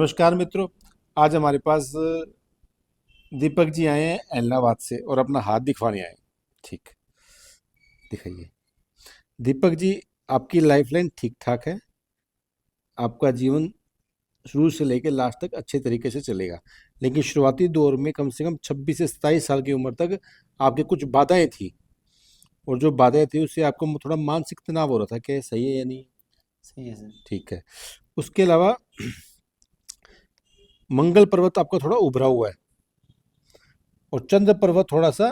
नमस्कार मित्रों। आज हमारे पास दीपक जी आए हैं इलाहाबाद से और अपना हाथ दिखवाने आए हैं। ठीक, दिखाइए। दीपक जी, आपकी लाइफलाइन ठीक ठाक है। आपका जीवन शुरू से लेकर लास्ट तक अच्छे तरीके से चलेगा, लेकिन शुरुआती दौर में कम से कम 26 से 27 साल की उम्र तक आपके कुछ बाधाएं थी, और जो बाधाएं थी उससे आपको थोड़ा मानसिक तनाव हो रहा था। क्या ये सही है या नहीं? सही है सर। ठीक है। उसके अलावा मंगल पर्वत आपका थोड़ा उभरा हुआ है, और चंद्र पर्वत थोड़ा सा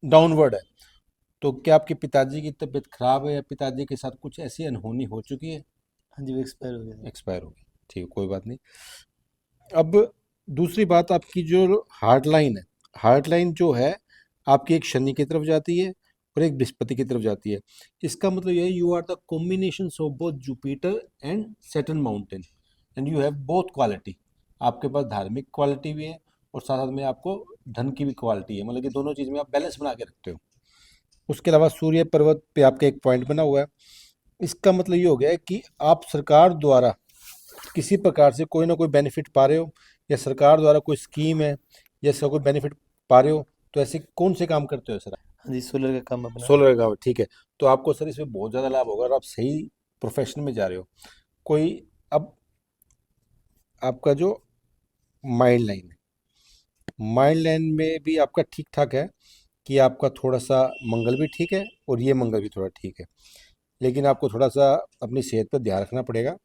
डाउनवर्ड है। तो क्या आपके पिताजी की तबीयत खराब है, या पिताजी के साथ कुछ ऐसी अनहोनी हो चुकी है? हाँ जी, वो एक्सपायर हो गया था। एक्सपायर हो गई, ठीक, कोई बात नहीं। अब दूसरी बात, आपकी जो हार्ट लाइन है, हार्ट लाइन जो है आपकी एक शनि की तरफ जाती है और एक बृहस्पति की तरफ जाती है। इसका मतलब यह है, you are the combination of both Jupiter and Saturn mountain, and you have both quality. आपके पास धार्मिक क्वालिटी भी है और साथ साथ में आपको धन की भी क्वालिटी है, मतलब कि दोनों चीज़ में आप बैलेंस बना के रखते हो। उसके अलावा सूर्य पर्वत पे आपका एक पॉइंट बना हुआ है। इसका मतलब ये हो गया है कि आप सरकार द्वारा किसी प्रकार से कोई ना कोई बेनिफिट पा रहे हो, या सरकार द्वारा कोई स्कीम है या इसका कोई बेनिफिट पा रहे हो। तो ऐसे कौन से काम करते हो सर? हाँ जी, सोलर का काम अपना। सोलर का, ठीक है। तो आपको सर इसमें बहुत ज़्यादा लाभ होगा, और आप सही प्रोफेशन में जा रहे हो। कोई, अब आपका जो माइंड लाइन है, माइंड लाइन में भी आपका ठीक ठाक है, कि आपका थोड़ा सा मंगल भी ठीक है और ये मंगल भी थोड़ा ठीक है, लेकिन आपको थोड़ा सा अपनी सेहत पर ध्यान रखना पड़ेगा।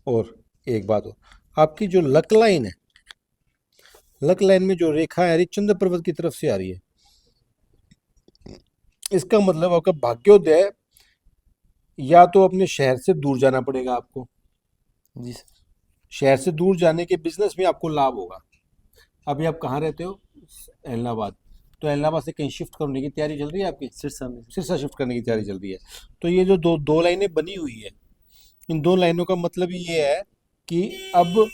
और एक बात और, आपकी जो लक लाइन है, लक लाइन में जो रेखा है चंद्र पर्वत की तरफ से आ रही है। इसका मतलब आपका भाग्योदय या तो अपने शहर से दूर जाना पड़ेगा आपको। जी सर। शहर से दूर जाने के बिजनेस में आपको लाभ होगा। अभी आप कहाँ रहते हो? इलाहाबाद। तो इलाहाबाद से कहीं शिफ्ट करने की तैयारी चल रही है आपकी? सिरसा में सर। सिरसा शिफ्ट करने की तैयारी चल रही है। तो ये जो दो दो लाइनें बनी हुई है, इन दो लाइनों का मतलब ये है कि अब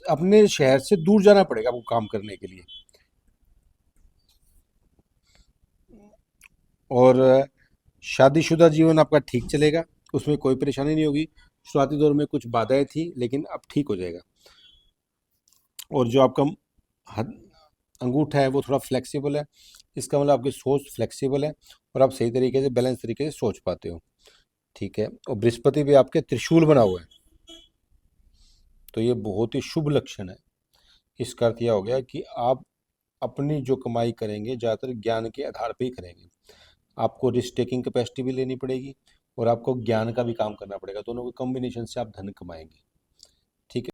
अपने शहर से दूर जाना पड़ेगा आपको काम करने के लिए। और शादीशुदा जीवन आपका ठीक चलेगा, उसमें कोई परेशानी नहीं होगी। शुरुआती दौर में कुछ बाधाएं थी, लेकिन अब ठीक हो जाएगा। और जो आपका अंगूठा है वो थोड़ा फ्लेक्सिबल है। इसका मतलब आपकी सोच फ्लेक्सिबल है, और आप सही तरीके से बैलेंस तरीके से सोच पाते हो। ठीक है। और बृहस्पति भी आपके त्रिशूल बना हुआ है, तो ये बहुत ही शुभ लक्षण है। इसका अर्थ यह हो गया कि आप अपनी जो कमाई करेंगे ज़्यादातर ज्ञान के आधार पर ही करेंगे। आपको रिस्क टेकिंग कैपेसिटी भी लेनी पड़ेगी, और आपको ज्ञान का भी काम करना पड़ेगा। दोनों के कॉम्बिनेशन से आप धन कमाएंगे।